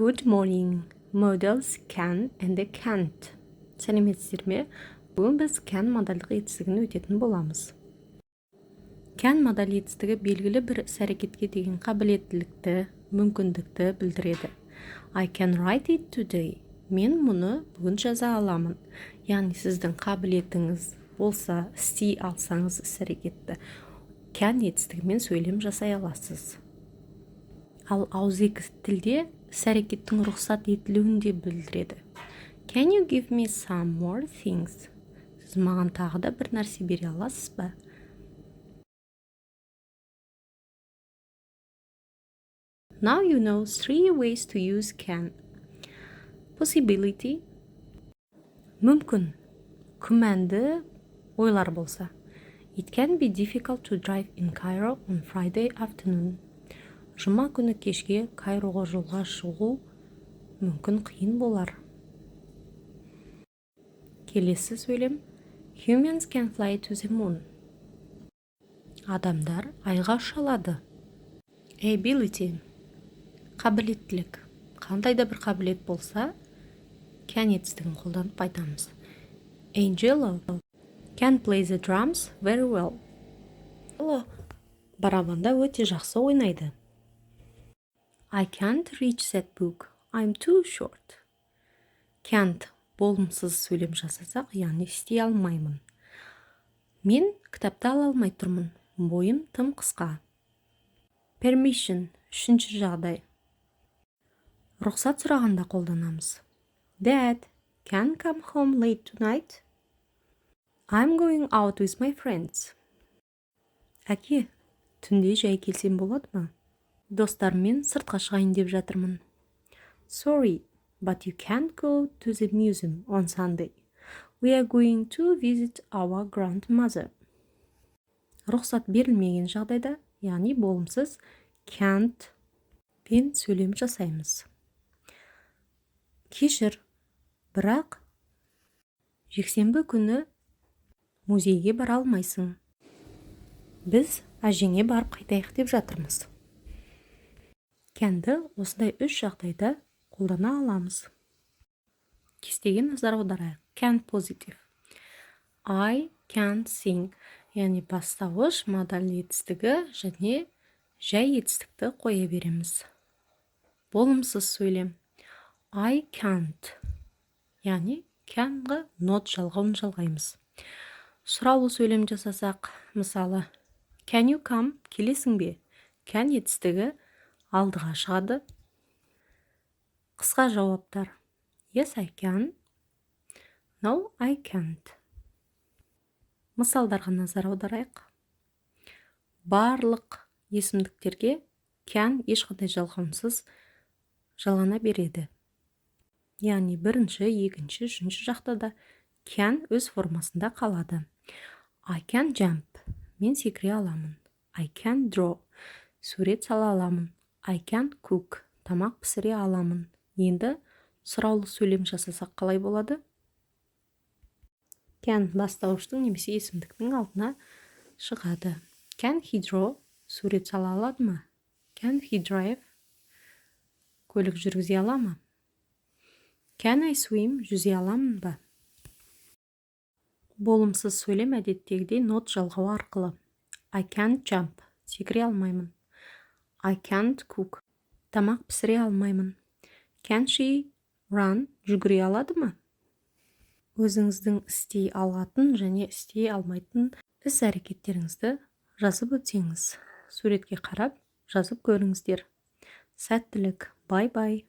Good morning. Models can and can't. Сәлеметсіздер ме? Бүгін біз can модальдық етістігін өтетін боламыз. Can модаль етістігі белгілі бір іс-әрекетке деген қабілеттілікті, мүмкіндікті білдіреді. I can write it today. Мен мұны бүгін жаза аламын. Яғни сіздің қабілетіңіз болса, істей алсаңыз іс-әрекетті, can етістігімен сөйлем жасай аласыз. Ал ауызекі тілде іс-әрекеттің рұқсат етілуін де білдіреді. Can you give me some more things? Сіз маған тағы да бір нәрсе бере аласыз ба? Now you know 3 ways to use can. Possibility. Мүмкін. Күмәнді ойлар болса. It can be difficult to drive in Cairo on Friday afternoon. Жұма күні кешке Кайроға жолға шығу мүмкін қиын болар. Келесі сөйлем. Humans can fly to the moon. Адамдар айға ұша алады. Ability. Қабілеттілік. Қандай да бір қабілет болса, can етістігін қолданып айтамыз. Angelo can play the drums very well. Барабанда өте жақсы ойнайды. I can't reach that book. I'm too short. Can't болымсыз сөйлем жасасақ, яғни істей алмаймын. Мен кітапты ала алмай тұрмын. Бойым тым қысқа. Permission, үшінші жағдай. Рұқсат сұрағанда қолданамыз. Dad, can come home late tonight? I'm going out with my friends. Әке, түнде жай келсем болады ма? Достарыммен сыртқа шығайын деп жатырмын. Sorry, but you can't go to the museum on Sunday. We are going to visit our grandmother. Рұқсат берілмеген жағдайда, яғни болымсыз can't пен сөйлем жасаймыз. Кешір, бірақ жексенбі күні музейге бара алмайсың. Біз әжеңе барып қайтайық деп жатырмыз. Can'ді осындай 3 жағдайда қолдана аламыз. Кестеге назар аударайық. Can positive. I can sing. Яғни бастауыш модаль етістігі және жай етістікті қоя береміз. Болымсыз сөйлем. I can't. Яғни can'ға not жалғауын жалғаймыз. Сұраулы сөйлем жасасақ, мысалы, can you come? Келесің бе? Can етістігі алдыға шығады. Қысқа жауаптар. Yes, I can. No, I can't. Мысалдарға назар аударайық. Барлық есімдіктерге can ешқандай жалғаусыз жалғана береді. Яғни бірінші, екінші, үшінші жақта да can өз формасында қалады. I can jump. Мен секіре аламын. I can draw. Сурет сала аламын. I can cook. Тамақ пісіре аламын. Енді сұраулы сөйлем жасасақ қалай болады? Can бастауыштың немесе есімдіктің алдына шығады. Can he draw? Сурет сала алады ма? Can he drive? Көлік жүргізе ала ма? Can I swim? Жүзе аламын ба? Болымсыз сөйлем әдеттегідей not жалғау арқылы. I can't jump. Секіре алмаймын. I can't cook. Тамақ пісіре алмаймын. Can she run? Жүгіре алады ма? Өзіңіздің істей алатын және істей алмайтын іс-әрекеттеріңізді жазып өтсеңіз, суретке қарап жазып көріңіздер. Сәттілік. Бай-бай.